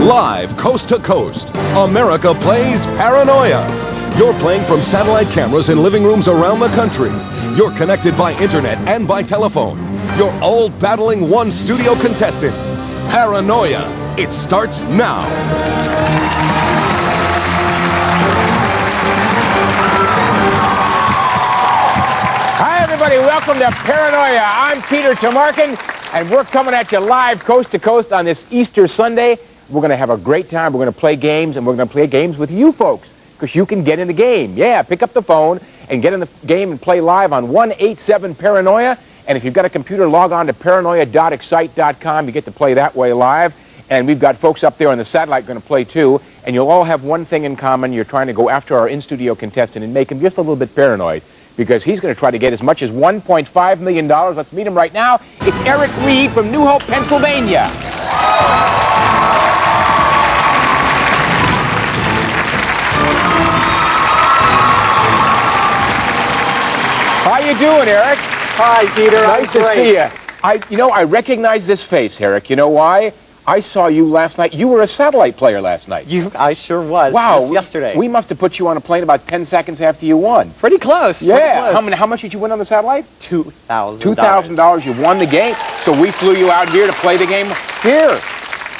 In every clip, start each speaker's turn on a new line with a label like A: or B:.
A: Live coast to coast, America plays Paranoia. You're playing from satellite cameras in living rooms around the country. You're connected by internet and by telephone. You're all battling one studio contestant. Paranoia. It starts now.
B: Hi, everybody. Welcome to Paranoia. I'm Peter Tomarkin, and we're coming at you live coast to coast on this Easter Sunday. We're going to have a great time. We're going to play games, and we're going to play games with you folks, because you can get in the game. Yeah, pick up the phone and get in the game and play live on 187-PARANOIA. And if you've got a computer, log on to paranoia.excite.com. You get to play that way live. And we've got folks up there on the satellite going to play too. And you'll all have one thing in common. You're trying to go after our in-studio contestant and make him just a little bit paranoid, because he's going to try to get as much as $1.5 million. Let's meet him right now. It's Eric Reed from New Hope, Pennsylvania. How you doing, Eric?
C: Hi, Peter.
B: Nice to see you. I recognize this face, Eric. You know why? I saw you last night. You were a satellite player last night.
C: I sure was.
B: Wow.
C: Just yesterday.
B: We must have put you on a plane about 10 seconds after you won.
C: Pretty close.
B: Yeah.
C: Pretty close.
B: How much did you win on the satellite?
C: $2,000.
B: $2,000. You won the game. So we flew you out here to play the game here.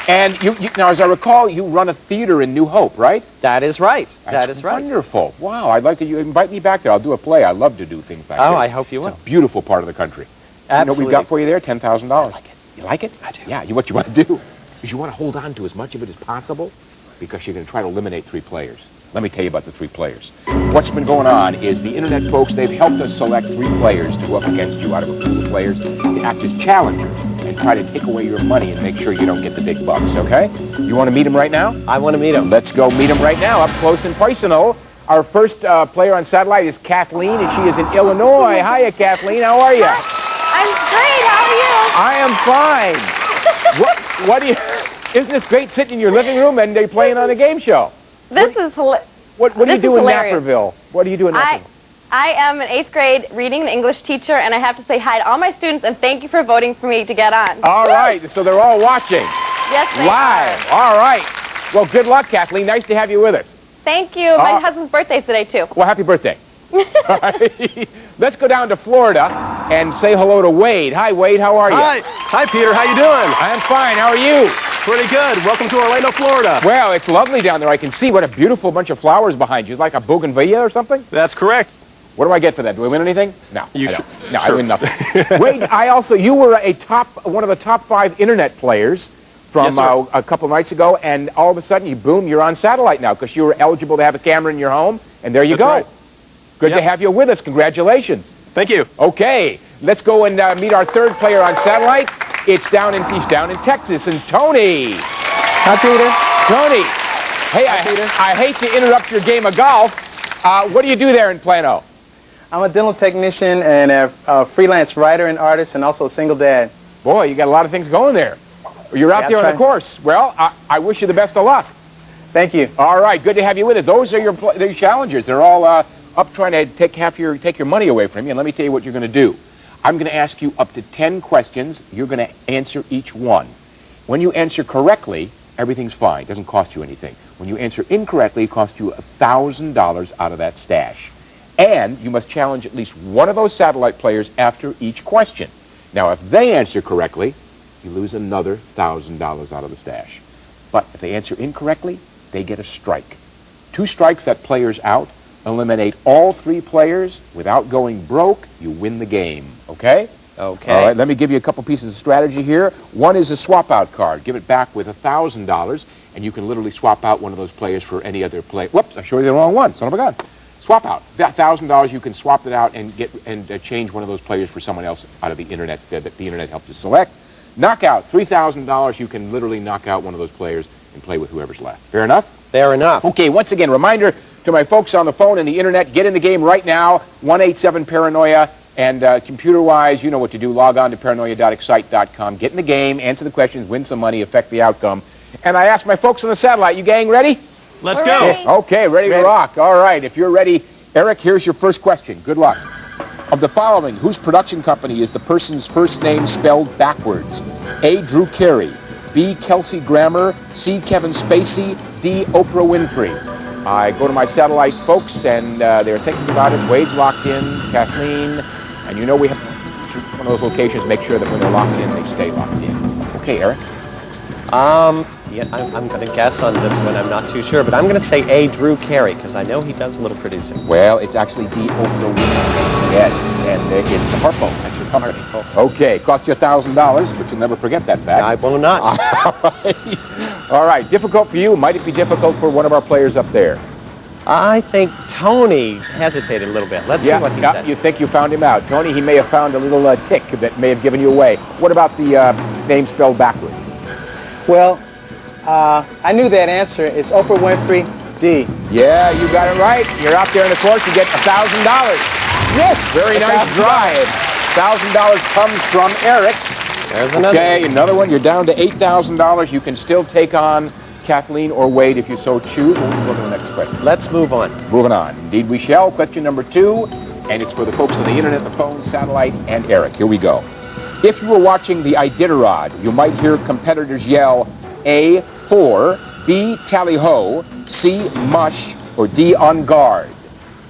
B: And you now, as I recall, you run a theater in New Hope, right?
C: That is right.
B: That is right. Wonderful. Wow. I'd like to invite me back there. I'll do a play. I love to do things back there.
C: Oh, I hope you will.
B: It's a beautiful part of the country.
C: Absolutely.
B: You know what we've got for you there? $10,000.
C: I like it.
B: You like it?
C: I do.
B: Yeah. What you want to do is you want to hold on to as much of it as possible, because you're going to try to eliminate 3 players. Let me tell you about the 3 players. What's been going on is the internet folks, they've helped us select 3 players to go up against you out of a pool of players to act as challengers and try to take away your money and make sure you don't get the big bucks, okay? You want to meet him right now?
C: I want to meet him.
B: Let's go meet him right now, up close and personal. Our first player on satellite is Kathleen, and she is in Illinois. Hiya, Kathleen. How are you?
D: I'm great. How are you?
B: I am fine. What do you... Isn't this great, sitting in your living room and they're playing on a game show?
D: This is hilarious.
B: What do you do in Naperville? What do you do in Naperville?
D: I am an 8th grade reading and English teacher, and I have to say hi to all my students and thank you for voting for me to get on.
B: All right, so they're all watching.
D: Yes, they
B: live.
D: are.
B: All right. Well, good luck, Kathleen. Nice to have you with us.
D: Thank you. My husband's birthday's today, too.
B: Well, happy birthday. All right. Let's go down to Florida and say hello to Wade. Hi, Wade. How are you?
E: Hi, Peter. How you doing?
B: I'm fine. How are you?
E: Pretty good. Welcome to Orlando, Florida.
B: Well, it's lovely down there. I can see what a beautiful bunch of flowers behind you. Like a bougainvillea or something?
E: That's correct.
B: What do I get for that? Do I win anything? No,
E: I
B: don't. No, I win nothing. Wade, you were one of the top 5 internet players from a couple of nights ago, and all of a sudden, boom, you're on satellite now because you were eligible to have a camera in your home, and there you go.
E: Right.
B: Good to have you with us. Congratulations.
E: Thank you.
B: Okay, let's go and meet our 3rd player on satellite. He's down in Texas, and Tony.
C: Hi, Peter.
B: Tony. Hey, I hate to interrupt your game of golf. What do you do there in Plano?
F: I'm a dental technician and a freelance writer and artist, and also a single dad.
B: Boy, you got a lot of things going there. You're out there on the course. Well, I wish you the best of luck.
F: Thank you.
B: All right, good to have you with us. Those are your challengers. They're all up trying to take your money away from you. And let me tell you what you're going to do. I'm going to ask you up to 10 questions. You're going to answer each one. When you answer correctly, everything's fine. It doesn't cost you anything. When you answer incorrectly, it costs you $1,000 out of that stash. And you must challenge at least one of those satellite players after each question. Now, if they answer correctly, you lose another $1,000 out of the stash. But if they answer incorrectly, they get a strike. 2 strikes, that player's out. Eliminate all 3 players without going broke. You win the game. Okay?
C: Okay.
B: All right, let me give you a couple pieces of strategy here. One is a swap-out card. Give it back with $1,000, and you can literally swap out one of those players for any other player. Whoops, I showed you the wrong one. Son of a gun. Swap out. That $1,000, you can swap it out and change one of those players for someone else out of the internet that the internet helped you select. Knockout. $3,000, you can literally knock out one of those players and play with whoever's left. Fair enough?
C: Fair enough.
B: Okay, once again, reminder to my folks on the phone and the internet, get in the game right now, 187-PARANOIA, and computer-wise, you know what to do. Log on to paranoia.excite.com, get in the game, answer the questions, win some money, affect the outcome. And I asked my folks on the satellite, you gang ready?
E: Let's
D: We're
E: go.
D: ready.
B: Okay, ready to rock. All right, if you're ready, Eric, here's your first question. Good luck. Of the following, whose production company is the person's first name spelled backwards? A. Drew Carey, B. Kelsey Grammer, C. Kevin Spacey, D. Oprah Winfrey? I go to my satellite folks, and they're thinking about it. Wade's locked in, Kathleen, and you know we have to choose one of those locations, make sure that when they're locked in, they stay locked in. Okay, Eric?
C: Yeah, I'm going to guess on this one. I'm not too sure, but I'm going to say A, Drew Carey, because I know he does a little producing.
B: Well, it's actually D. Oprah Winfrey. Yes, and it's Harpo. That's your company. Okay, cost you $1,000, but you'll never forget that fact.
C: I will not.
B: All right, difficult for you. Might it be difficult for one of our players up there?
C: I think Tony hesitated a little bit. Let's see what he said.
B: You think you found him out. Tony, he may have found a little tick that may have given you away. What about the name spelled backwards?
F: Well, I knew that answer. It's Oprah Winfrey, D.
B: Yeah, you got it right. You're out there in the course. You get $1,000.
F: Yes!
B: Very nice drive. $1,000 comes from Eric.
C: There's another.
B: Okay, another one. You're down to $8,000. You can still take on Kathleen or Wade if you so choose. We'll go to the next question.
C: Let's move on.
B: Moving on. Indeed we shall. Question number 2, and it's for the folks on the internet, the phone, satellite, and Eric. Here we go. If you were watching the Iditarod, you might hear competitors yell A, 4, B, tally-ho, C, mush, or D, on guard.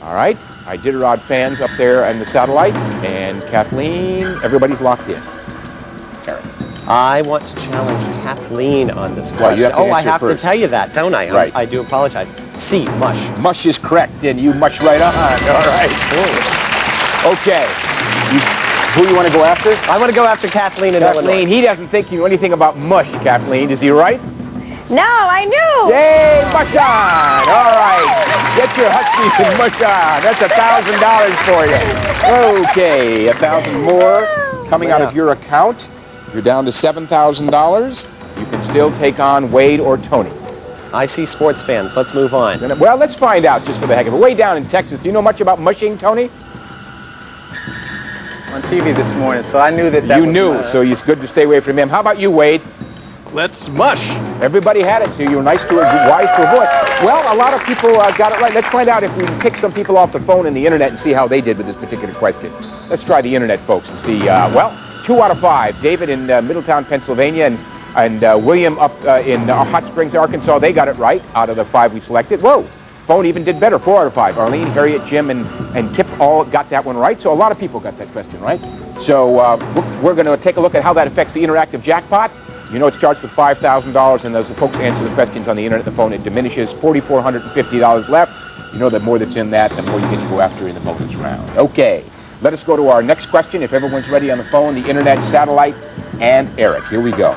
B: All right? Iditarod fans up there and the satellite, and Kathleen, everybody's locked in. Eric.
C: I want to challenge Kathleen on this question.
B: Well, you have to
C: I
B: answer
C: have
B: first.
C: to tell you that, don't I?
B: Right.
C: I do apologize. C, mush.
B: Mush is correct, and you mush right on. All right. Okay. Who you want to go after?
C: I want to go after Kathleen in
B: Kathleen,
C: Illinois.
B: he doesn't think you know anything about mush, Kathleen. Is he right?
D: No, I knew.
B: Yay, mush on! All right. Get your Huskies and mush on. That's $1,000 for you. Okay, 1,000 more coming out of your account. You're down to $7,000. You can still take on Wade or Tony.
C: I see sports fans. Let's move on.
B: Well, let's find out just for the heck of it. Way down in Texas, do you know much about mushing, Tony?
F: On TV this morning, so I knew that
B: You knew, so it's good to stay away from him. How about you, Wade?
E: Let's mush.
B: Everybody had it, so you were nice to wise to avoid. Well, a lot of people got it right. Let's find out if we can pick some people off the phone and the internet and see how they did with this particular question. Let's try the internet, folks, and see. Well, 2 out of 5. David in Middletown, Pennsylvania, and William up in Hot Springs, Arkansas. They got it right out of the 5 we selected. Whoa. Phone even did better, 4 out of 5. Arlene, Harriet, Jim, and Kip all got that one right. So a lot of people got that question right. So we're going to take a look at how that affects the interactive jackpot. You know it starts with $5,000, and as the folks answer the questions on the internet, the phone, it diminishes. $4,450 left. You know the more that's in that, the more you get to go after in the bonus round. Okay, let us go to our next question. If everyone's ready on the phone, the internet, satellite, and Eric. Here we go.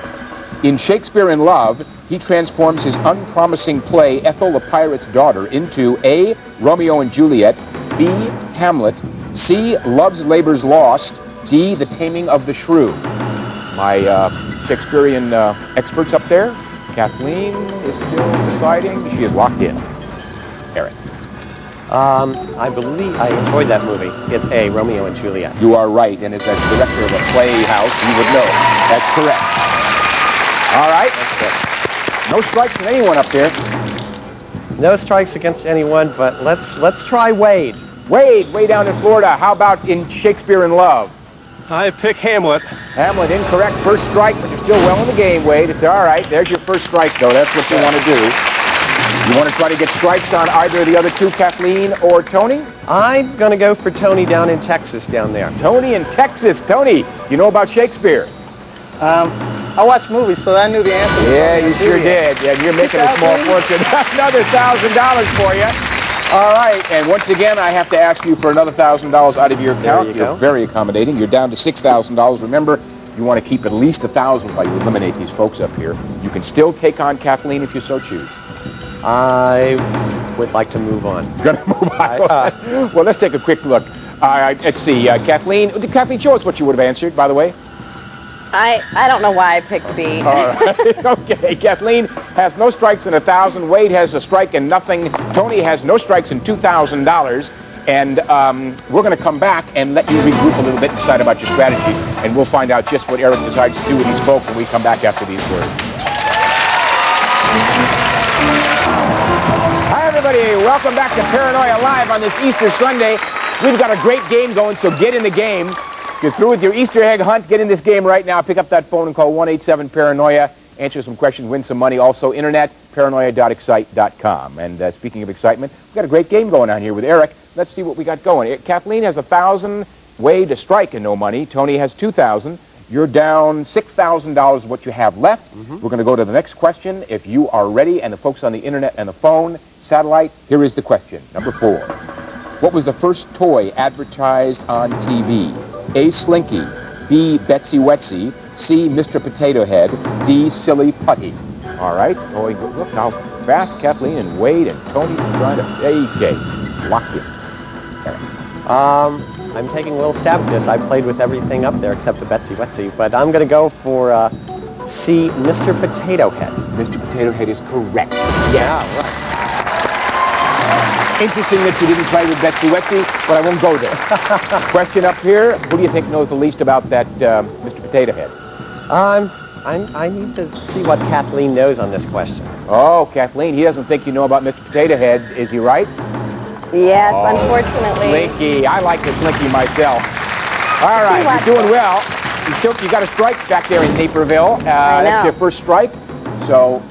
B: In Shakespeare in Love, he transforms his unpromising play, Ethel the Pirate's Daughter, into A, Romeo and Juliet, B, Hamlet, C, Love's Labour's Lost, D, The Taming of the Shrew. My Shakespearean experts up there. Kathleen is still deciding. She is locked in. Eric.
C: I believe I enjoyed that movie. It's A, Romeo and Juliet.
B: You are right, and as a director of a playhouse, you would know. That's correct. All right. No strikes from anyone up there.
C: No strikes against anyone, but let's try Wade.
B: Wade, way down in Florida. How about in Shakespeare in Love?
E: I pick Hamlet.
B: Hamlet, incorrect. First strike, but you're still well in the game, Wade. It's all right. There's your first strike, though. That's what you want to do. You want to try to get strikes on either of the other two, Kathleen or Tony?
C: I'm going to go for Tony down in Texas down there.
B: Tony in Texas. Tony, you know about Shakespeare?
F: I watch movies, so I knew the answer.
B: Yeah, you sure did. Yeah, you're making a small fortune. Another $1,000 for you. All right, and once again, I have to ask you for another $1,000 out of your account. You're very accommodating. You're down to $6,000. Remember, you want to keep at least $1,000 while you eliminate these folks up here. You can still take on Kathleen if you so choose.
C: I would like to move on.
B: You're going to move on? Well, let's take a quick look. Let's see. Kathleen, show us what you would have answered, by the way.
D: I don't know why I picked B.
B: All right. Okay. Kathleen has no strikes and $1,000. Wade has a strike and nothing. Tony has no strikes and $2,000. And we're going to come back and let you regroup a little bit and decide about your strategy. And we'll find out just what Eric decides to do with these folks when we come back after these words. Hi, everybody. Welcome back to Paranoia Live on this Easter Sunday. We've got a great game going, so get in the game. If you're through with your Easter egg hunt, get in this game right now. Pick up that phone and call 1-877-PARANOIA. answer some questions, win some money. Also, internet, paranoia.excite.com. And speaking of excitement, we've got a great game going on here with Eric. Let's see what we got going. Kathleen has 1,000. Wade a strike and no money. Tony has 2,000. You're down $6,000 what you have left. We're going to go to the next question. If you are ready, and the folks on the internet and the phone, satellite, here is the question. Number 4. What was the first toy advertised on TV? A. Slinky. B. Betsy Wetsy. C. Mr. Potato Head. D. Silly Putty. All right. Toy. Look how fast Kathleen and Wade and Tony are trying to... Okay. Locked in.
C: I'm taking a little stab at this. I played with everything up there except the Betsy Wetsy, but I'm going to go for C, Mr. Potato Head.
B: Mr. Potato Head is correct. Yes.
C: Yeah, right.
B: Interesting that you didn't play with Betsy Wetsy, but I won't go there. Question up here. Who do you think knows the least about that Mr. Potato Head?
C: I need to see what Kathleen knows on this question.
B: Oh, Kathleen, he doesn't think you know about Mr. Potato Head. Is he right?
D: Yes, unfortunately.
B: Slinky. I like the Slinky myself. All right, you're doing well. You got a strike back there in Naperville.
D: I know.
B: That's your first strike. So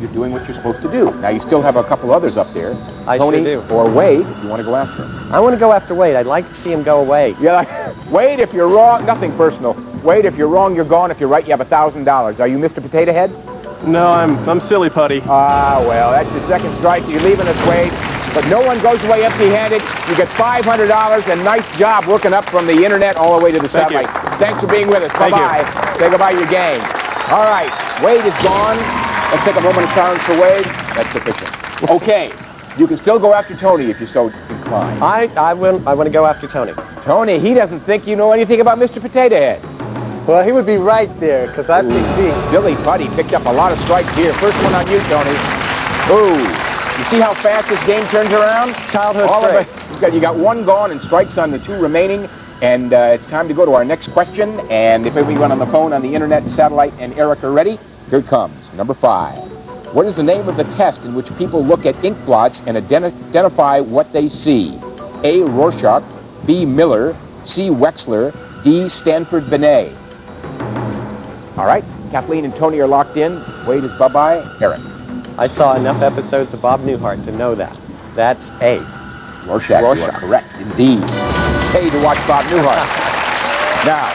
B: you're doing what you're supposed to do. Now, you still have a couple others up there.
C: I
B: Tony
C: sure do.
B: or Wade, if you want to go after him.
C: I want to go after Wade. I'd like to see him go away.
B: Yeah, Wade, if you're wrong, nothing personal. Wade, if you're wrong, you're gone. If you're right, you have $1,000. Are you Mr. Potato Head?
E: No, I'm silly putty.
B: Ah, well, that's your second strike. You're leaving us, Wade. But no one goes away empty-handed. You get $500, and nice job working up from the internet all the way to the
E: Thank you.
B: satellite. Thanks for being with us.
E: Thank
B: Bye-bye. Say goodbye to your gang. All right, Wade is gone. Let's take a moment of silence for Wade. That's sufficient. Okay, you can still go after Tony if you're so inclined.
C: I want to go after Tony.
B: Tony, he doesn't think you know anything about Mr. Potato Head.
F: Well, he would be right there, because I think B.
B: Silly Putty picked up a lot of strikes here. First one on you, Tony. Ooh. You see how fast this game turns around?
C: Childhood
B: All
C: trait.
B: of it. You got one gone and strikes on the 2 remaining. And it's time to go to our next question. And if everyone on the phone, on the internet, satellite, and Eric are ready, here it comes. Number 5. What is the name of the test in which people look at ink blots and identify what they see? A. Rorschach. B. Miller. C. Wexler. D. Stanford Binet. All right. Kathleen and Tony are locked in. Wade is bye-bye. Eric.
C: I saw enough episodes of Bob Newhart to know that. That's A.
B: Rorschach. You are correct, indeed. Pay to watch Bob Newhart. Now,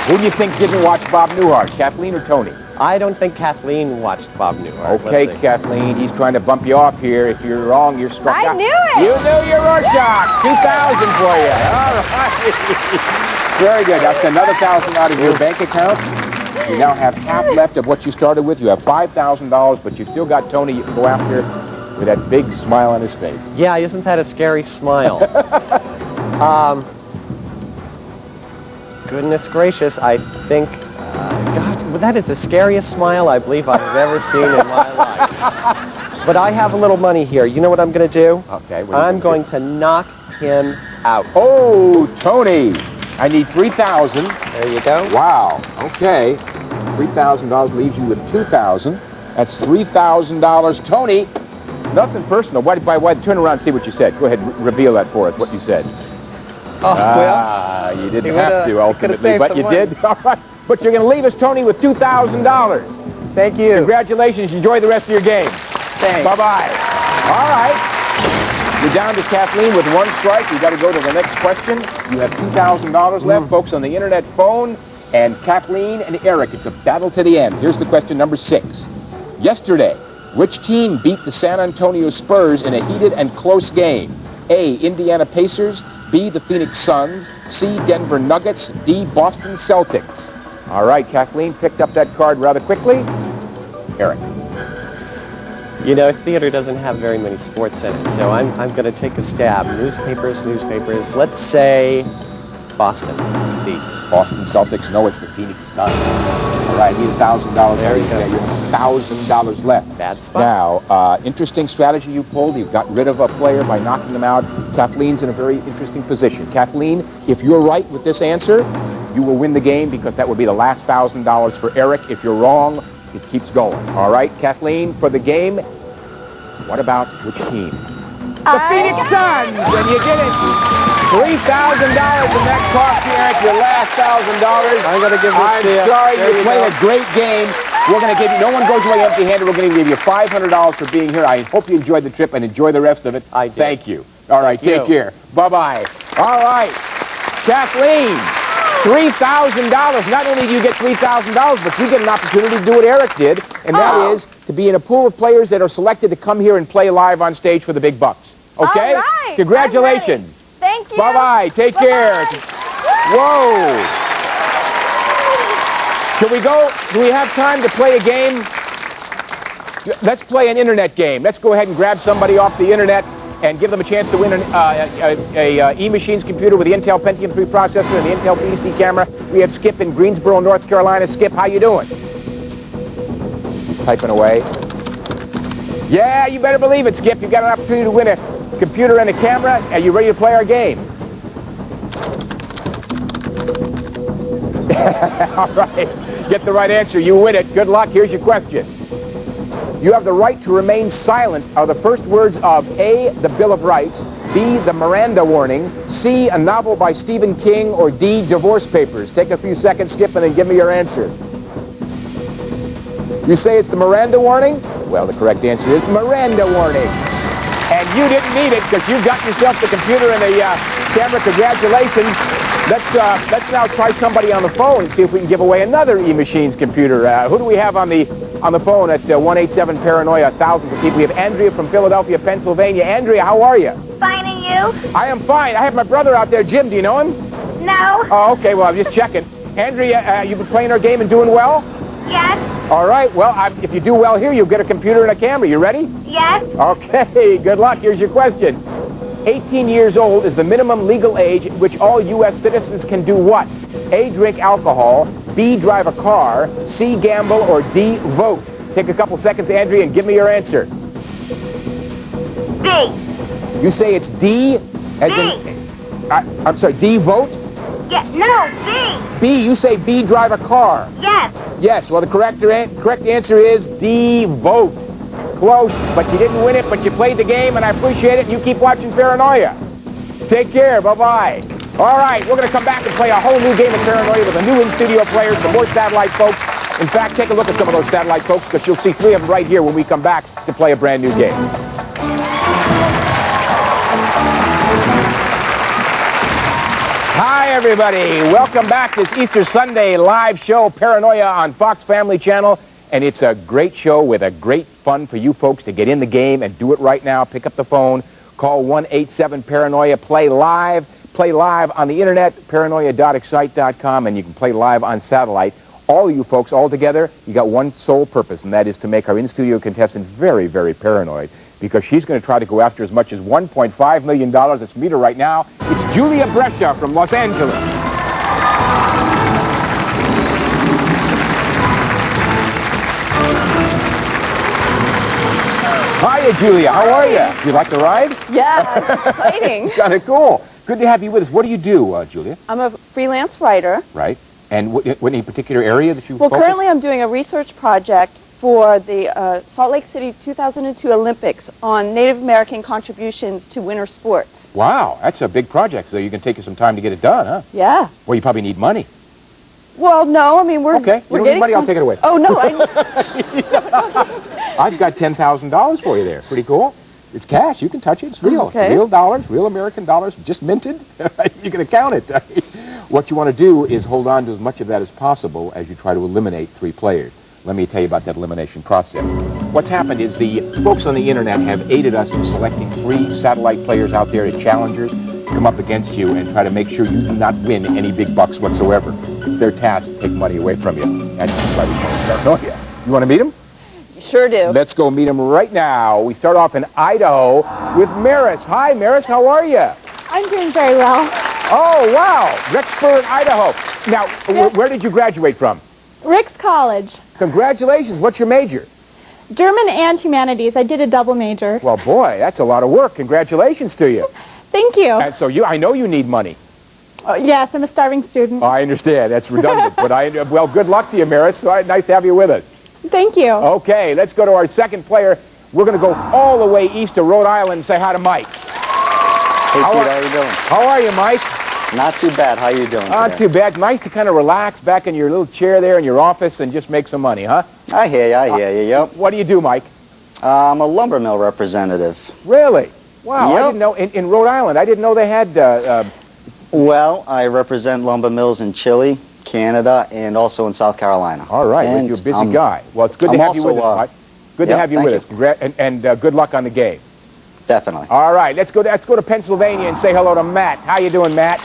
B: who do you think didn't watch Bob Newhart, Kathleen or Tony?
C: I don't think Kathleen watched Bob Newhart.
B: Okay,
C: Let's see.
B: Kathleen, he's trying to bump you off here. If you're wrong, you're struck out.
D: I knew it.
B: You knew your Rorschach. 2,000 for you. All right. Very good. That's another 1,000 out of your bank account. You now have half left of what you started with. You have $5,000, but you still got Tony you can go after with that big smile on his face.
C: Yeah, isn't that a scary smile? Goodness gracious, I think, God, that is the scariest smile I believe I've ever seen in my life. But I have a little money here. You know what I'm going to do?
B: Okay.
C: I'm going to knock him out.
B: Oh, Tony. I need 3,000.
C: There you go.
B: Wow. Okay. $3,000 leaves you with 2,000. That's $3,000. Tony, nothing personal. Why, turn around and see what you said. Go ahead, reveal that for us, what you said.
F: Well,
B: you didn't have to, ultimately, but you did. All right. But you're going to leave us, Tony, with $2,000.
F: thank you.
B: Congratulations. Enjoy the rest of your game.
F: Thanks.
B: Bye-bye. All right. You're down to Kathleen with 1 strike. You've got to go to the next question. You have $2,000 left, folks, on the internet phone. And Kathleen and Eric, it's a battle to the end. Here's the question number 6. Yesterday, which team beat the San Antonio Spurs in a heated and close game? A, Indiana Pacers. B, the Phoenix Suns. C, Denver Nuggets. D, Boston Celtics. All right, Kathleen picked up that card rather quickly. Eric.
C: You know, theater doesn't have very many sports in it, so I'm going to take a stab. Newspapers. Let's say Boston. D.
B: Boston Celtics. No, it's the Phoenix Suns. All right, need $1,000.
C: There you go.
B: You have $1,000 left.
C: Bad spot.
B: Now, interesting strategy you pulled. You got rid of a player by knocking him out. Kathleen's in a very interesting position. Kathleen, if you're right with this answer, you will win the game because that would be the last $1,000 for Eric. If you're wrong, it keeps going. All right, Kathleen, for the game, what about which team? The Phoenix Suns, and you get it. $3,000, and that cost you, Eric, your last $1,000.
C: I'm going to give this
B: I'm
C: to you.
B: sorry,
C: There
B: you
C: you
B: played
C: go.
B: a great game. We're going to give you, no one goes away empty-handed. We're going to give you $500 for being here. I hope you enjoyed the trip and enjoy the rest of it.
C: I did.
B: Thank you. All right,
C: Thank
B: take care. Bye-bye. All right, Kathleen, $3,000. Not only do you get $3,000, but you get an opportunity to do what Eric did, and that is to be in a pool of players that are selected to come here and play live on stage for the big bucks. Okay?
D: All right.
B: Congratulations.
D: Thank you.
B: Bye-bye. Take care. Whoa. Should we go? Do we have time to play a game? Let's play an internet game. Let's go ahead and grab somebody off the internet and give them a chance to win an E-Machines computer with the Intel Pentium 3 processor and the Intel PC camera. We have Skip in Greensboro, North Carolina. Skip, how you doing? He's typing away. Yeah, you better believe it, Skip. You've got an opportunity to win a computer and a camera. Are you ready to play our game? All right. Get the right answer. You win it. Good luck. Here's your question. You have the right to remain silent are the first words of A, the Bill of Rights, B, the Miranda warning, C, a novel by Stephen King, or D, divorce papers. Take a few seconds, Skip, and then give me your answer. You say it's the Miranda warning? Well, the correct answer is the Miranda warning. And you didn't need it because you got yourself the computer and the camera. Congratulations. Let's now try somebody on the phone and see if we can give away another E-Machines computer. Who do we have on the phone at 187-Paranoia? Thousands of people. We have Andrea from Philadelphia, Pennsylvania. Andrea, how are you?
G: Fine, and you?
B: I am fine. I have my brother out there, Jim. Do you know him?
G: No.
B: Oh, okay. Well, I'm just checking. Andrea, you've been playing our game and doing well?
G: Yes.
B: All right. Well, if you do well here, you'll get a computer and a camera. You ready?
G: Yes.
B: Okay. Good luck. Here's your question. 18 years old is the minimum legal age at which all U.S. citizens can do what? A, drink alcohol, B, drive a car, C, gamble, or D, vote. Take a couple seconds, Andrea, and give me your answer.
G: B.
B: You say it's D, as
G: B.
B: in... I'm sorry, D, vote?
G: Yeah. No. B.
B: B, you say B, drive a car.
G: Yes.
B: Yes, well, the correct answer is D, vote. Close, but you didn't win it, but you played the game, and I appreciate it. You keep watching Paranoia. Take care. Bye-bye. All right, we're going to come back and play a whole new game of Paranoia with a new in-studio player, some more satellite folks. In fact, take a look at some of those satellite folks, because you'll see 3 of them right here when we come back to play a brand new game. Hi, everybody. Welcome back to this Easter Sunday live show, Paranoia on Fox Family Channel. And it's a great show with a great fun for you folks to get in the game and do it right now. Pick up the phone, call 187-Paranoia, play live on the internet, paranoia.excite.com, and you can play live on satellite. All you folks, all together, you got one sole purpose, and that is to make our in-studio contestant very, very paranoid, because she's going to try to go after as much as $1.5 million. Let's meet her right now. It's Julia Brescia from Los Angeles. Hiya, Julia. How are you? Do you like the ride?
D: Yeah, it's exciting.
B: It's kind of cool. Good to have you with us. What do you do, Julia?
D: I'm a freelance writer.
B: Right. And what any particular area that you
D: Well,
B: focus?
D: currently I'm doing a research project for the Salt Lake City 2002 Olympics on Native American contributions to winter sports.
B: Wow, that's a big project, so you can take you some time to get it done, huh?
D: Yeah.
B: Well, you probably need money.
D: Well, no, I mean, we're...
B: Okay, you
D: we're
B: don't need
D: getting
B: money, I'll take it away.
D: Oh, no,
B: I've got $10,000 for you there. Pretty cool. It's cash. You can touch it. It's real.
D: Okay.
B: It's real dollars, real American dollars, just minted. You can account it. What you want to do is hold on to as much of that as possible as you try to eliminate 3 players. Let me tell you about that elimination process. What's happened is the folks on the internet have aided us in selecting 3 satellite players out there as challengers to come up against you and try to make sure you do not win any big bucks whatsoever. It's their task to take money away from you. That's why we call it paranoia. You want to meet them?
D: Sure do.
B: Let's go meet them right now. We start off in Idaho with Maris. Hi, Maris. How are you?
G: I'm doing very well.
B: Oh, wow. Rexburg, Idaho. Now, where did you graduate from?
G: Rick's College.
B: Congratulations. What's your major?
G: German and humanities. I did a double major.
B: Well, boy, that's a lot of work. Congratulations to you.
G: Thank you.
B: And so I know you need money.
G: Yes, I'm a starving student.
B: I understand. That's redundant. But well, good luck to you, Maris. Nice to have you with us.
G: Thank you.
B: Okay, let's go to our second player. We're going to go all the way east to Rhode Island and say hi to Mike.
H: Hey, Pete, how you doing?
B: How are you, Mike?
H: Not too bad. How you doing
B: Not
H: today?
B: too bad. Nice to kind of relax back in your little chair there in your office and just make some money, huh?
H: I hear you, yep.
B: What do you do, Mike?
H: I'm a lumber mill representative.
B: Really? Wow, I
H: Yep.
B: didn't know, in Rhode Island, I didn't know they had,
H: Well, I represent lumber mills in Chile, Canada, and also in South Carolina.
B: all right, well,
H: And
B: you're a busy guy. Well, it's good to
H: I'm
B: have you with
H: also,
B: us, Mike. Good to
H: yep,
B: have you
H: thank
B: with us. And good luck on the game.
H: Definitely.
B: All right, let's go to Pennsylvania and say hello to Matt. How you doing, Matt?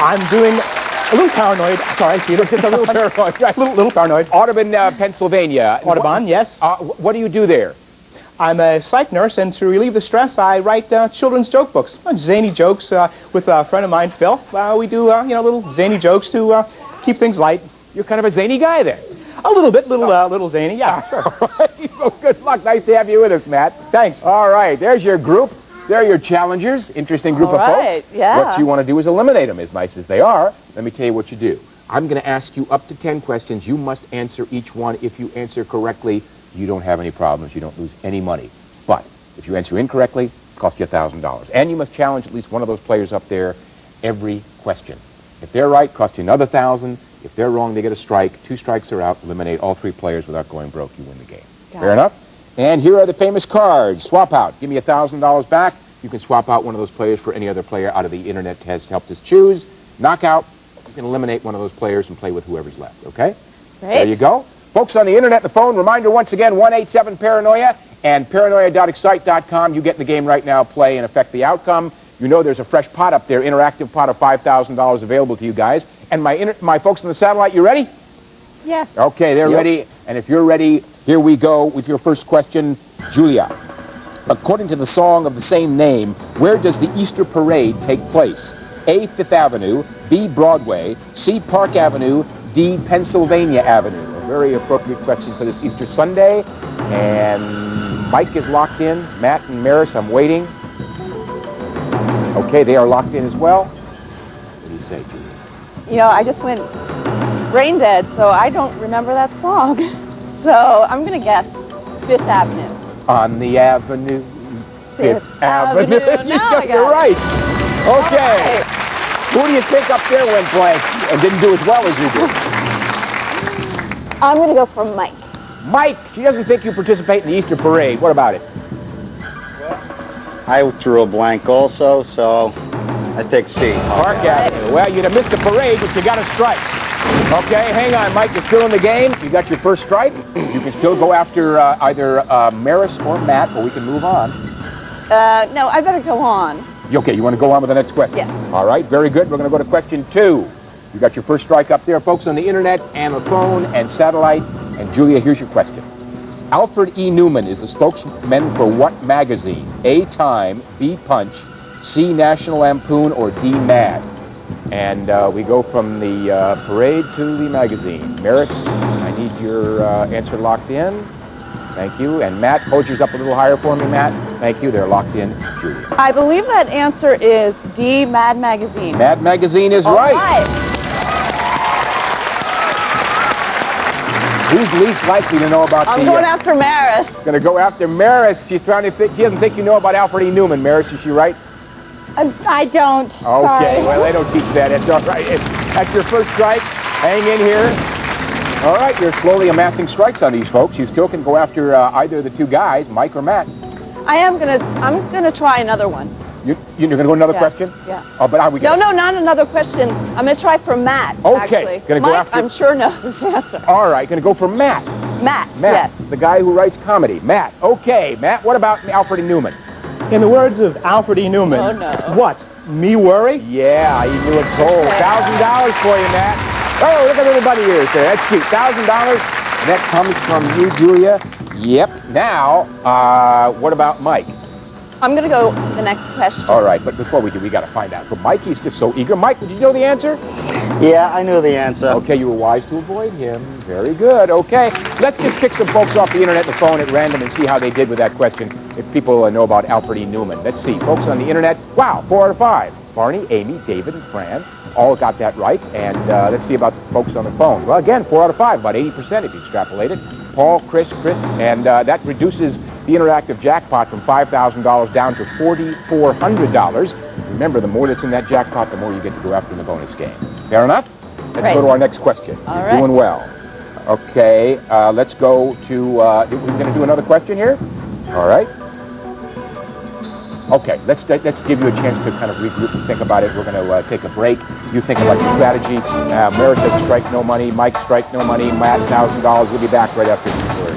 E: I'm doing a little paranoid. Sorry, Peter.
B: Just a little paranoid, right?
E: little paranoid.
B: Audubon, Pennsylvania.
E: Audubon, yes.
B: What do you do there?
E: I'm a psych nurse, and to relieve the stress, I write children's joke books. Zany jokes with a friend of mine, Phil. We do, little zany jokes to keep things light.
B: You're kind of a zany guy then.
E: A little bit, little zany, yeah. Sure.
B: All right, well, good luck. Nice to have you with us, Matt.
E: Thanks.
B: All right, there's your group. There are your challengers. Interesting group
D: All
B: of
D: right,
B: folks.
D: yeah.
B: What you want to do is eliminate them, as nice as they are. Let me tell you what you do. I'm going to ask you up to 10 questions. You must answer each one. If you answer correctly, you don't have any problems. You don't lose any money. But if you answer incorrectly, it costs you $1,000. And you must challenge at least one of those players up there every question. If they're right, it costs you another $1,000. If they're wrong, they get a strike. 2 strikes are out. Eliminate all 3 players without going broke. You win the game. Fair enough? And here are the famous cards. Swap out. Give me $1,000 back. You can swap out one of those players for any other player out of the internet has helped us choose. Knockout. You can eliminate one of those players and play with whoever's left. Okay?
D: Great.
B: There you go. Folks on the internet, the phone, reminder once again, 187-PARANOIA and paranoia.excite.com. You get in the game right now, play, and affect the outcome. You know there's a fresh pot up there, interactive pot of $5,000 available to you guys. And my folks on the satellite, you ready?
G: Yes.
B: Okay, they're
H: Yep.
B: ready. And if you're ready, here we go with your first question. Julia, according to the song of the same name, where does the Easter Parade take place? A, Fifth Avenue, B, Broadway, C, Park Avenue, D, Pennsylvania Avenue. A very appropriate question for this Easter Sunday. And Mike is locked in. Matt and Maris, I'm waiting. Okay, they are locked in as well. What do you say, Julia?
D: You know, I just went brain dead, so I don't remember that song. So I'm going to guess Fifth Avenue.
B: On the avenue, Fifth Avenue.
D: Now I got
B: You're
D: it.
B: right. Okay. Who do you think up there went blank and didn't do as well as you did?
D: I'm going to go for Mike.
B: Mike, she doesn't think you participate in the Easter Parade. What about it?
H: I drew a blank also, so I think C.
B: Park Avenue. Well, you'd have missed the parade, but you got a strike. Okay, hang on, Mike. You're still in the game. You got your first strike. You can still go after either Maris or Matt, or we can move on.
D: No, I better go on.
B: Okay, you want to go on with the next question?
D: Yes.
B: All right, very good. We're going to go to question 2. You got your first strike up there, folks on the internet and the phone and satellite. And Julia, here's your question. Alfred E. Newman is the spokesman for what magazine? A, Time, B, Punch, C, National Lampoon, or D, Mad? And we go from the parade to the magazine. Maris, I need your answer locked in. Thank you. And Matt, hold yours up a little higher for me, Matt. Thank you. They're locked in. Julia.
D: I believe that answer is D, Mad Magazine.
B: Mad Magazine is
D: All
B: right. Who's least likely to know about
D: I'm
B: the...
D: going after Maris.
B: Going to go after Maris. She's trying to think. She doesn't think you know about Alfred E. Newman. Maris, is she right?
G: I don't.
B: Okay.
G: Sorry.
B: Well, they don't teach that. It's all right. That's your first strike. Hang in here. All right. You're slowly amassing strikes on these folks. You still can go after either of the 2 guys, Mike or Matt.
D: I'm gonna try another one.
B: You're going to go another
D: Yeah.
B: question?
D: Yeah.
B: Oh, but are we
D: No,
B: going
D: no, not another question. I'm gonna try for Matt.
B: Okay.
D: Actually.
B: Gonna go
D: Mike,
B: after-
D: I'm sure knows this answer.
B: All right. Going to go for Matt.
D: Matt.
B: Matt,
D: Yes.
B: the guy who writes comedy. Matt. Okay. Matt, what about Alfred E. Newman?
E: In the words of Alfred E. Newman,
D: Oh, no.
E: what? Me worry?
B: Yeah, you knew it cold. $1,000 for you, Matt. Oh, look at the little bunny ears there. That's cute. $1,000. And that comes from you, Julia. Yep. Now, what about Mike?
D: I'm gonna go to the next question.
B: All right, but before we do, we got to find out. For Mike, he's just so eager. Mike, did you know the answer?
H: Yeah, I knew the answer.
B: Okay, you were wise to avoid him. Very good. Okay, let's just pick some folks off the internet, the phone at random, and see how they did with that question. If people know about Alfred E. Newman. Let's see. Folks on the internet. Wow, 4 out of 5. Barney, Amy, David, and Fran all got that right. And let's see about the folks on the phone. Well, again, 4 out of 5, about 80% if you extrapolate it. Paul, Chris, and that reduces the interactive jackpot from $5,000 down to $4,400. Remember, the more that's in that jackpot, the more you get to go after in the bonus game. Fair enough? Let's
D: Right.
B: go to our next question.
D: All
B: You're
D: right.
B: doing well. Okay, let's go to, we're going to do another question here? All right. Okay, let's give you a chance to kind of regroup and think about it. We're going to take a break. You think about your strategy. Mara said strike no money. Mike, strike no money. Matt, $1,000. We'll be back right after these words.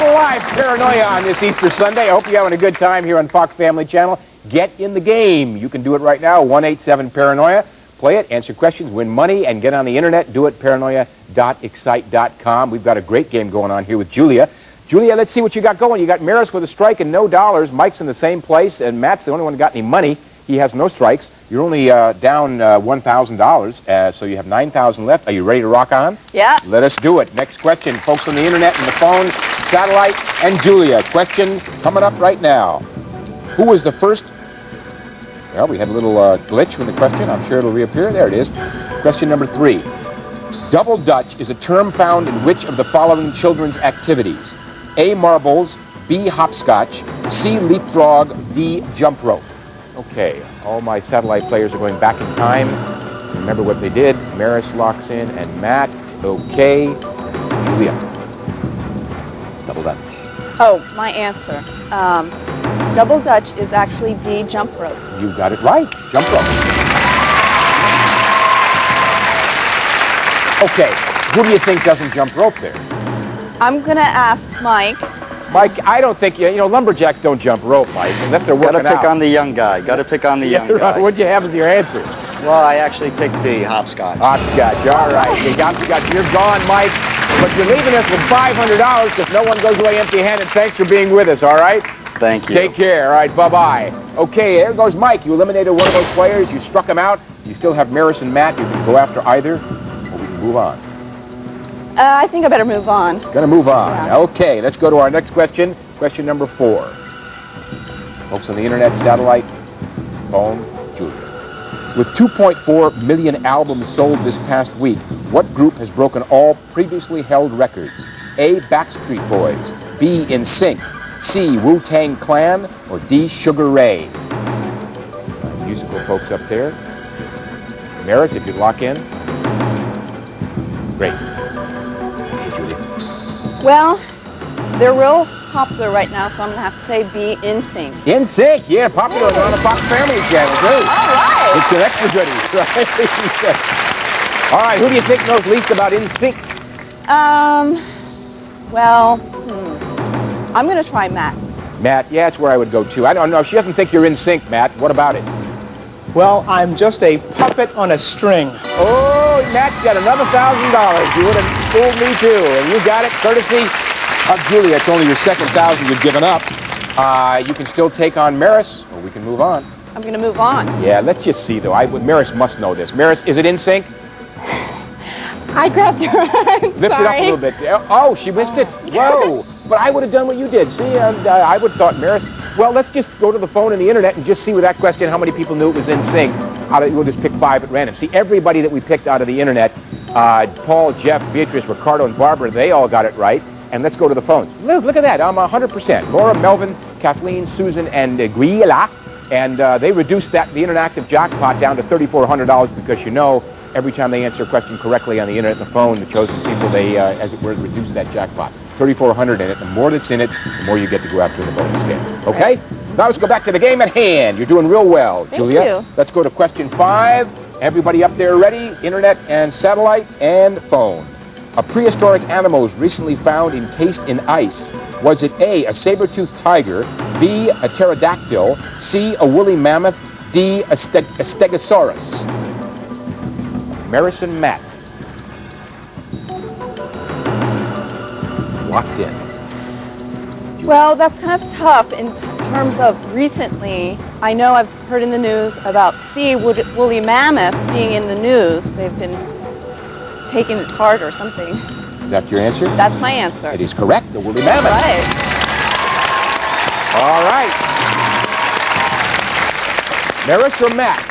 B: Live Paranoia on this Easter Sunday. I hope you're having a good time here on Fox Family Channel. Get in the game. You can do it right now. 187-PARANOIA. Play it, answer questions, win money, and get on the internet. Do it, paranoia.excite.com. We've got a great game going on here with Julia. Julia, let's see what you got going. You got Maris with a strike and no dollars. Mike's in the same place, and Matt's the only one who got any money. He has no strikes. You're only down $1,000, so you have $9,000 left. Are you ready to rock on?
D: Yeah.
B: Let us do it. Next question, folks on the internet and the phone, satellite, and Julia. Question coming up right now. Who was the first... Well, we had a little glitch with the question. I'm sure it'll reappear. There it is. Question number 3. Double Dutch is a term found in which of the following children's activities? A, marbles, B, hopscotch, C, leapfrog, D, jump rope. Okay, all my satellite players are going back in time. Remember what they did. Maris locks in, and Matt. Okay. Julia. Double Dutch.
D: Oh, my answer. Double Dutch is actually D, jump rope.
B: You got it right. Jump rope. Okay, who do you think doesn't jump rope there?
D: I'm going to ask Mike.
B: Mike, I don't think, you know, lumberjacks don't jump rope, Mike, unless they're working out.
H: Gotta pick on the young guy. Gotta pick on the young guy.
B: What'd you have as your answer?
H: Well, I actually picked B, hopscotch.
B: Hopscotch, all right. You got, you're gone, Mike. But you're leaving us with $500 because no one goes away empty-handed. Thanks for being with us, all right?
H: Thank you.
B: Take care. All right, bye-bye. Okay, there goes Mike. You eliminated one of those players. You struck him out. You still have Maris and Matt. You can go after either, or we can move on.
D: I think I better move on.
B: Gonna move on.
D: Yeah.
B: Okay, let's go to our next question. Question number 4. Folks on the internet, satellite, phone, Julia. With 2.4 million albums sold this past week, what group has broken all previously held records? A, Backstreet Boys, B, NSYNC, C, Wu-Tang Clan, or D, Sugar Ray? Musical folks up there. Maris, if you'd lock in. Great. Okay, Julia.
D: Well, they're real popular right now, so I'm going to have to say B, NSYNC.
B: NSYNC, yeah, popular on the Fox Family Channel, too.
D: All right.
B: It's an extra goodie, right? All right, who do you think knows least about NSYNC?
D: I'm going to try Matt.
B: Matt, yeah, that's where I would go, too. I don't know. She doesn't think you're in sync, Matt. What about it?
E: Well, I'm just a puppet on a string.
B: Oh, Matt's got another $1,000. You would have fooled me, too. And you got it, courtesy of Julia. It's only your second 1,000 you've given up. You can still take on Maris, or we can move on.
D: I'm going to move on.
B: Yeah, let's just see, though. Maris must know this. Maris, is it in sync?
G: I grabbed her.
B: Lift it up a little bit. Oh, she missed it. Whoa. But I would have done what you did. See, I would have thought, Maris. Well, let's just go to the phone and the internet and just see with that question how many people knew it was in sync. We'll just pick 5 at random. See, everybody that we picked out of the internet, Paul, Jeff, Beatrice, Ricardo, and Barbara, they all got it right. And let's go to the phones. Look at that. I'm 100%. Laura, Melvin, Kathleen, Susan, and Guila. And they reduced the interactive jackpot down to $3,400 because, you know, every time they answer a question correctly on the internet and the phone, the chosen people, they, as it were, reduce that jackpot. $3,400 in it. The more that's in it, the more you get to go after the bonus game. Okay? Now let's go back to the game at hand. You're doing real well, Julia.
D: you.
B: Let's go to question 5. Everybody up there ready? Internet and satellite and phone. A prehistoric animal was recently found encased in ice. Was it A, a saber-toothed tiger, B, a pterodactyl, C, a woolly mammoth, D, a stegosaurus? Maris and Matt. Locked in.
D: Well, that's kind of tough in terms of recently. I know I've heard in the news about C, woolly mammoth being in the news. They've been taking it hard or something.
B: Is that your answer?
D: That's my answer.
B: It is correct, the woolly mammoth.
D: Right.
B: All right. Maris or Matt?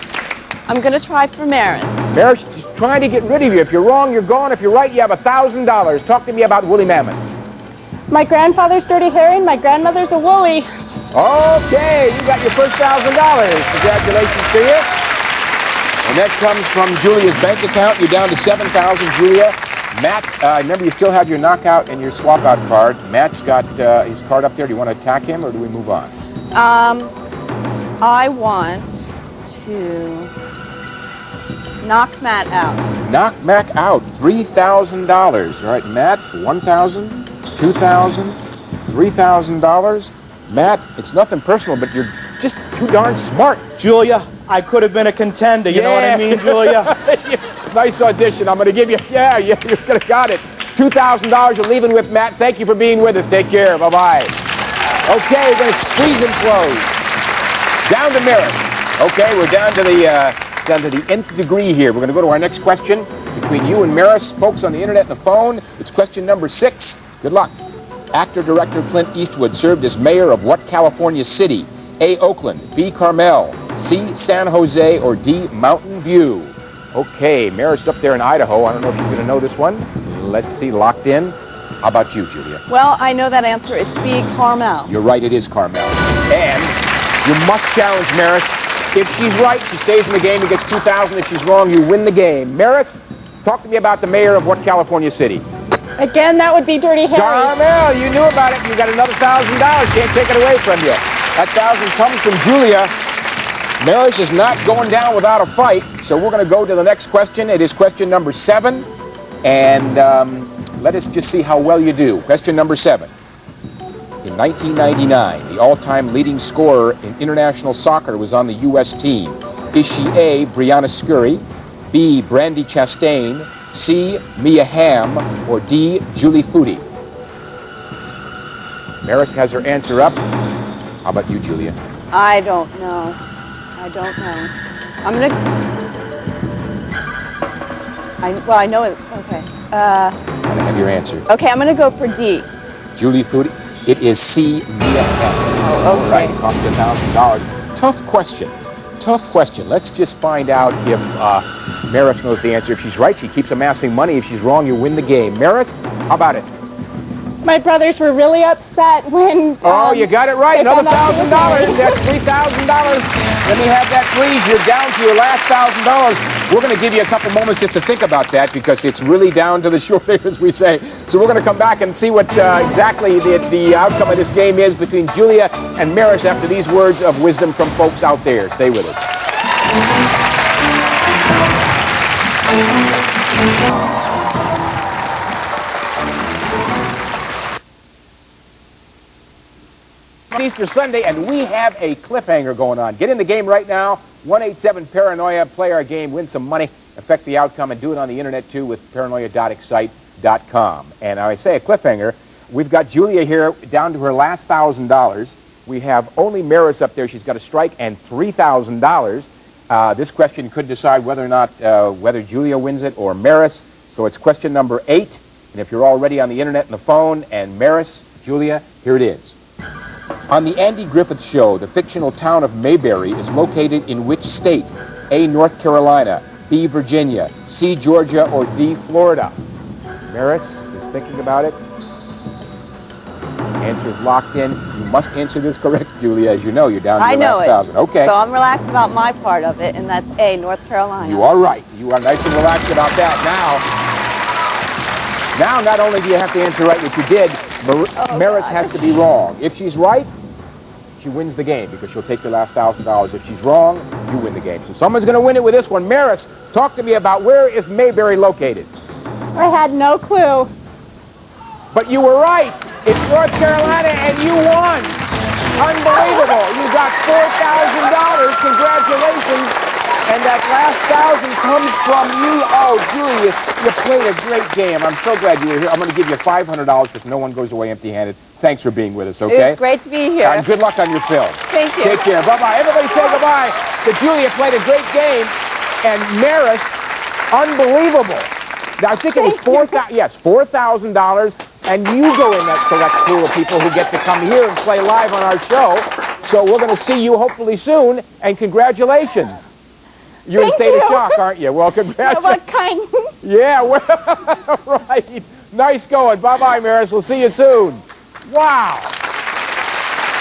D: I'm going to try for Maris.
B: Maris, she's trying to get rid of you. If you're wrong, you're gone. If you're right, you have $1,000. Talk to me about woolly mammoths.
G: My grandfather's Dirty Harry and my grandmother's a Woolly.
B: Okay, you got your first $1,000. Congratulations to you. And that comes from Julia's bank account. You're down to $7,000, Julia. Matt, remember you still have your knockout and your swap out card. Matt's got his card up there. Do you want to attack him or do we move on?
D: I want to knock Matt out.
B: Knock Matt out, $3,000. All right, Matt, $1,000, $2,000, $3,000. Matt, it's nothing personal, but you're just too darn smart.
E: Julia, I could have been a contender. You know what I mean, Julia?
B: Nice audition. I'm going to give you, you could have got it. $2,000 you're leaving with Matt. Thank you for being with us. Take care. Bye-bye. Okay, we're going to squeeze and close. Down to Maris. Okay, we're down to the nth degree here. We're going to go to our next question between you and Maris. Folks on the internet and the phone, it's question number 6. Good luck. Actor-director Clint Eastwood served as mayor of what California city? A, Oakland, B, Carmel, C, San Jose, or D, Mountain View? Okay, Maris up there in Idaho. I don't know if you're going to know this one. Let's see, locked in. How about you, Julia?
D: Well, I know that answer. It's B, Carmel.
B: You're right, it is Carmel. And you must challenge Maris. If she's right, she stays in the game and gets $2,000. If she's wrong, you win the game. Maris, talk to me about the mayor of what California city?
G: Again, that would be Dirty Harry.
B: Carmel, you knew about it. You got another $1,000. Can't take it away from you. That 1,000 comes from Julia. Maris is not going down without a fight, so we're going to go to the next question. It is question number 7, and let us just see how well you do. Question number 7. In 1999, the all-time leading scorer in international soccer was on the U.S. team. Is she A, Brianna Scurry, B, Brandy Chastain, C, Mia Hamm, or D, Julie Foudy? Maris has her answer up. How about you, Julia?
D: I don't know. I don't know. I'm going to... I know it. Okay.
B: I have your answer.
D: Okay, I'm going to go for D.
B: Julie Foudy. It is C, Mia Hamm.
D: Oh, okay.
B: All right, it cost you $1,000. Tough question. Tough question. Let's just find out if Maris knows the answer. If she's right, she keeps amassing money. If she's wrong, you win the game. Maris, how about it?
G: My brothers were really upset when...
B: Oh, you got it right. Another $1,000. That's $3,000. Let me have that, please. You're down to your last $1,000. We're going to give you a couple moments just to think about that because it's really down to the short, as we say. So we're going to come back and see what exactly the outcome of this game is between Julia and Maris after these words of wisdom from folks out there. Stay with us. Easter Sunday, and we have a cliffhanger going on. Get in the game right now. 187-PARANOIA. Play our game, win some money, affect the outcome, and do it on the internet too with paranoia.excite.com. And I say a cliffhanger. We've got Julia here down to her last $1,000. We have only Maris up there. She's got a strike and $3,000. This question could decide whether or not whether Julia wins it or Maris. So it's question number 8. And if you're already on the internet and the phone, and Maris, Julia, here it is. On the Andy Griffith Show, the fictional town of Mayberry is located in which state? A, North Carolina, B, Virginia, C, Georgia, or D, Florida? Maris is thinking about it. Answer is locked in. You must answer this correct, Julia. As you know, you're down to the last 1,000. Okay.
D: So I'm relaxed about my part of it, and that's A, North Carolina.
B: You are right. You are nice and relaxed about that. Now, not only do you have to answer right, which you did, Maris has to be wrong. If she's right, she wins the game because she'll take your last $1,000. If she's wrong, you win the game. So someone's going to win it with this one. Maris, talk to me about where is Mayberry located?
G: I had no clue.
B: But you were right. It's North Carolina, and you won. Unbelievable. You got $4,000. Congratulations. And that last 1,000 comes from you. Oh, Julia, you played a great game. I'm so glad you were here. I'm going to give you $500 because no one goes away empty-handed. Thanks for being with us, okay?
D: It was great to be here.
B: And good luck on your film.
D: Thank you.
B: Take care. Bye-bye. Everybody say goodbye to Julia. Played a great game. And Maris, unbelievable. Now, I think it was $4,000. Yes, $4,000. And you go in that select pool of people who get to come here and play live on our show. So we're going to see you hopefully soon. And congratulations. You're in a state of shock, aren't you? Well, congratulations.
G: What kind?
B: Yeah, well, right. Nice going. Bye-bye, Maris. We'll see you soon. Wow.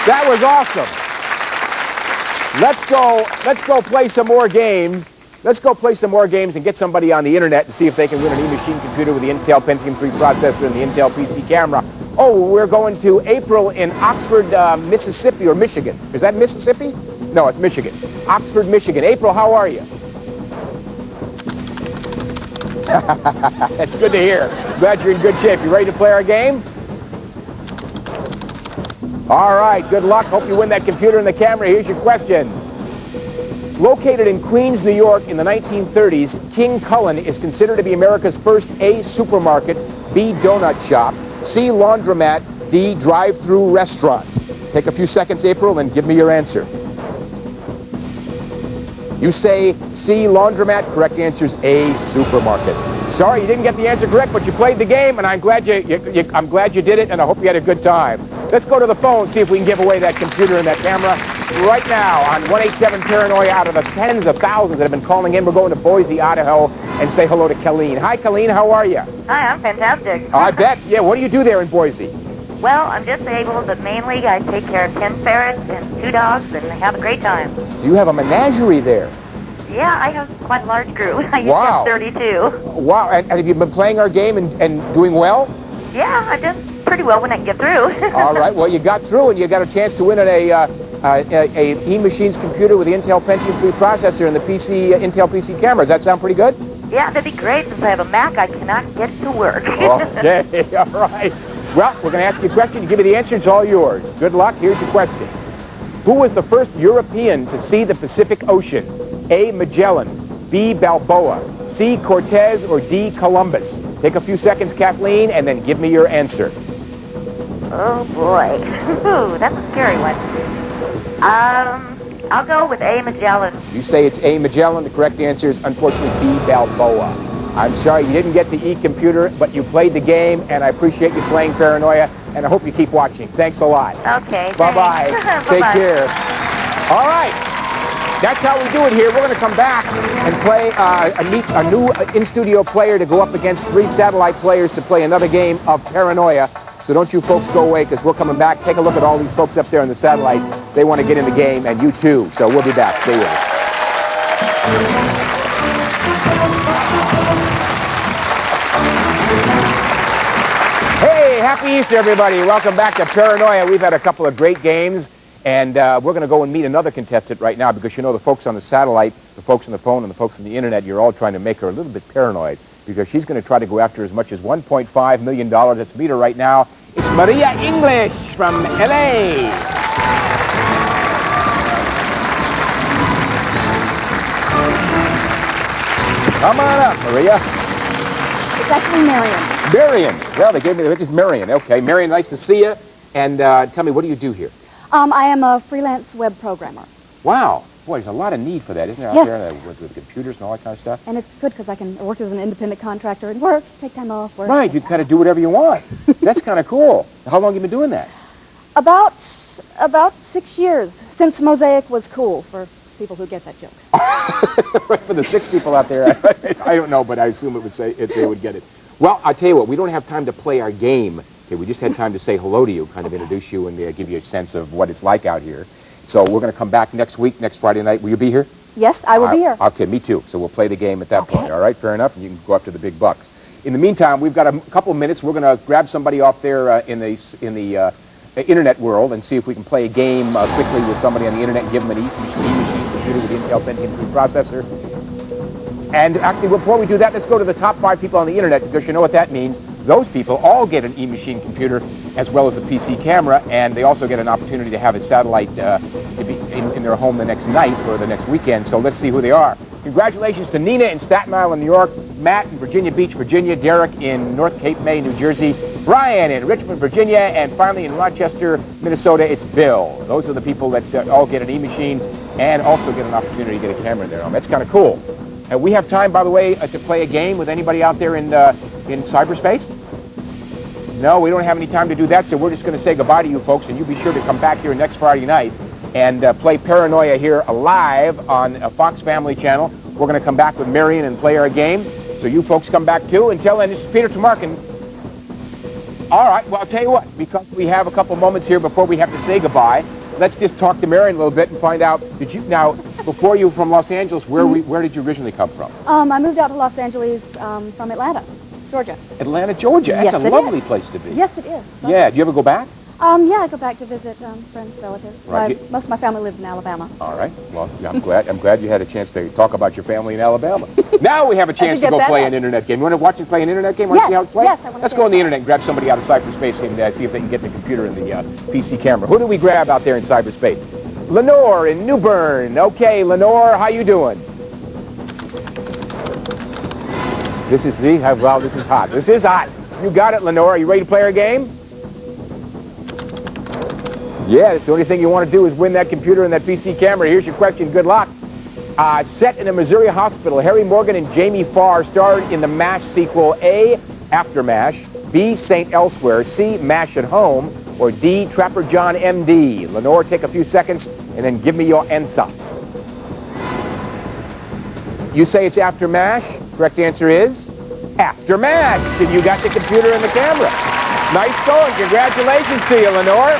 B: That was awesome. Let's go play some more games. Let's go play some more games and get somebody on the internet to see if they can win an e-machine computer with the Intel Pentium 3 processor and the Intel PC camera. Oh, we're going to April in Oxford, Mississippi, or Michigan. Is that Mississippi? No, it's Michigan. Oxford, Michigan. April, how are you? That's good to hear. Glad you're in good shape. You ready to play our game? All right, good luck. Hope you win that computer and the camera. Here's your question. Located in Queens, New York in the 1930s, King Cullen is considered to be America's first A, supermarket, B, donut shop, C, laundromat, D, drive-through restaurant. Take a few seconds, April, and give me your answer. You say C, laundromat. Correct answer is A, supermarket. Sorry, you didn't get the answer correct, but you played the game, and I'm glad I'm glad you did it, and I hope you had a good time. Let's go to the phone, see if we can give away that computer and that camera right now on 187-PARANOIA. Out of the tens of thousands that have been calling in, we're going to Boise, Idaho, and say hello to Colleen. Hi, Colleen. How are you?
I: Hi, I'm fantastic.
B: I bet. Yeah, what do you do there in Boise?
I: Well, I'm disabled, but mainly I take care of 10 ferrets and 2 dogs, and I have a great time.
B: Do you have a menagerie there?
I: Yeah, I have quite a large crew. I
B: Wow.
I: have 32.
B: Wow. And have you been playing our game and doing well?
I: Yeah, I did pretty well when I can get through.
B: All right. Well, you got through, and you got a chance to win a E-Machines computer with the Intel Pentium 3 processor and the Intel PC camera. Does that sound pretty good?
I: Yeah, that'd be great. Since I have a Mac, I cannot get to work.
B: Okay. All right. Well, we're going to ask you a question. You give me the answer. It's all yours. Good luck. Here's your question. Who was the first European to see the Pacific Ocean? A, Magellan, B, Balboa, C, Cortez, or D, Columbus? Take a few seconds, Kathleen, and then give me your answer.
I: Oh, boy. Ooh, that's a scary one. I'll go with A, Magellan.
B: You say it's A, Magellan. The correct answer is, unfortunately, B, Balboa. I'm sorry you didn't get the E-computer, but you played the game, and I appreciate you playing Paranoia, and I hope you keep watching. Thanks a lot.
I: Okay,
B: Bye-bye. Take care. All right. That's how we do it here. We're going to come back and play, meet a new in-studio player to go up against 3 satellite players to play another game of Paranoia. So don't you folks go away, because we're coming back. Take a look at all these folks up there on the satellite. They want to get in the game, and you too. So we'll be back. Stay with us. Hey, happy Easter, everybody. Welcome back to Paranoia. We've had a couple of great games. And we're going to go and meet another contestant right now, because you know the folks on the satellite, the folks on the phone, and the folks on the internet, you're all trying to make her a little bit paranoid, because she's going to try to go after as much as $1.5 million. Let's meet her right now. It's Maria English from L.A. Come on up, Maria.
G: It's actually Marion.
B: Marion. Well, they gave me the pictures. Marion. Okay, Marion, nice to see you. And tell me, what do you do here?
G: I am a freelance web programmer.
B: Wow. Boy, there's a lot of need for that, isn't there, out there with computers and all that kind of stuff?
G: And it's good because I can work as an independent contractor and work, take time off, work.
B: Right, you kind of do whatever you want. That's kind of cool. How long have you been doing that?
G: About 6 years, since Mosaic was cool, for people who get that joke.
B: Right, for the 6 people out there, I don't know, but I assume it would say if they would get it. Well, I'll tell you what, we don't have time to play our game. Okay, we just had time to say hello to you, kind of introduce you, and give you a sense of what it's like out here. So we're going to come back next week, next Friday night. Will you be here?
G: Yes, I will be here.
B: Okay, me too. So we'll play the game at that point. All right, fair enough. And you can go after the big bucks. In the meantime, we've got a couple of minutes. We're going to grab somebody off there in the internet world and see if we can play a game quickly with somebody on the internet and give them an E-machine computer with the Intel Pentium 3 processor. And actually, before we do that, let's go to the top 5 people on the internet, because you know what that means. Those people all get an E-machine computer as well as a PC camera, and they also get an opportunity to have a satellite in their home the next night or the next weekend. So let's see who they are. Congratulations to Nina in Staten Island, New York, Matt in Virginia Beach, Virginia, Derek in North Cape May, New Jersey, Brian in Richmond, Virginia, and finally in Rochester, Minnesota, it's Bill. Those are the people that all get an E-machine and also get an opportunity to get a camera in their home. That's kind of cool. And we have time, by the way, to play a game with anybody out there in cyberspace? No, we don't have any time to do that, so we're just going to say goodbye to you folks, and you be sure to come back here next Friday night and play Paranoia here live on Fox Family Channel. We're going to come back with Marion and play our game, so you folks come back too. Until then, this is Peter Tomarkin. All right, well, I'll tell you what, because we have a couple moments here before we have to say goodbye, let's just talk to Marion a little bit and find out, now, before you were from Los Angeles, where did you originally come from?
G: I moved out to Los Angeles from Atlanta, Georgia.
B: Atlanta, Georgia. That's
G: Yes,
B: a
G: it
B: lovely
G: is.
B: place to be.
G: Yes, it is.
B: Yeah, do you ever go back?
G: Yeah, I go back to visit friends, relatives.
B: Right.
G: Most of my family lives in Alabama.
B: All right. Well, I'm glad you had a chance to talk about your family in Alabama. Now we have a chance to
G: get
B: go
G: that
B: play
G: right.
B: an internet game. You want to watch and play an internet game? Want to see how it's played?
G: Yes, I want to
B: Let's
G: see
B: go
G: how
B: on the
G: it's
B: internet and grab somebody out of cyberspace and see if they can get the computer and the PC camera. Who do we grab out there in cyberspace? Lenore in New Bern. Okay, Lenore, how you doing? This is well, this is hot. This is hot. You got it, Lenore. Are you ready to play our game? Yeah, that's the only thing you want to do is win that computer and that PC camera. Here's your question. Good luck. Set in a Missouri hospital, Harry Morgan and Jamie Farr starred in the MASH sequel A, After MASH, B, Saint Elsewhere, C, MASH at Home, or D, Trapper John M.D. Lenore, take a few seconds and then give me your answer. You say it's After MASH. Correct answer is After MASH. And you got the computer and the camera. Nice going. Congratulations to you, Lenore.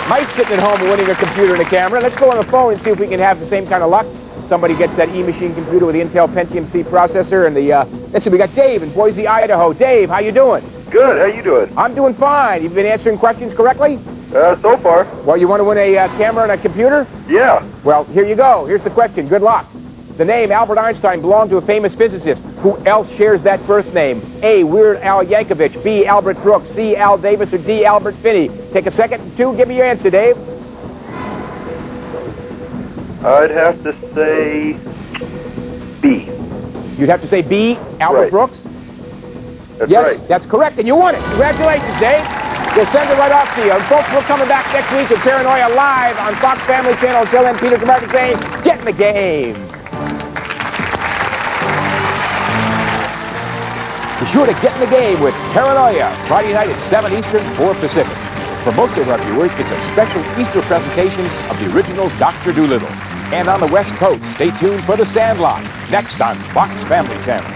B: Nice sitting at home and winning a computer and a camera. Let's go on the phone and see if we can have the same kind of luck. Somebody gets that E-machine computer with the Intel Pentium C processor and the, let's see, we got Dave in Boise, Idaho. Dave, how you doing?
J: Good, how you doing?
B: I'm doing fine. You've been answering questions correctly?
J: So far.
B: Well, you want to win a camera and a computer?
J: Yeah.
B: Well, here you go. Here's the question. Good luck. The name Albert Einstein belonged to a famous physicist. Who else shares that birth name? A, Weird Al Yankovic, B, Albert Brooks, C, Al Davis, or D, Albert Finney? Take a second. 2, give me your answer, Dave.
J: I'd have to say B.
B: You'd have to say B, Albert
J: Right.
B: Brooks?
J: That's
B: Yes,
J: right.
B: that's correct, and you won it. Congratulations, Dave. We'll send it right off to you. And folks, we're coming back next week with Paranoia live on Fox Family Channel. Until then, Peter Tomarken saying, get in the game. Be sure to get in the game with Paranoia, Friday night at 7 Eastern, 4 Pacific. For most of our viewers, it's a special Easter presentation of the original Dr. Dolittle. And on the West Coast, stay tuned for The Sandlot, next on Fox Family Channel.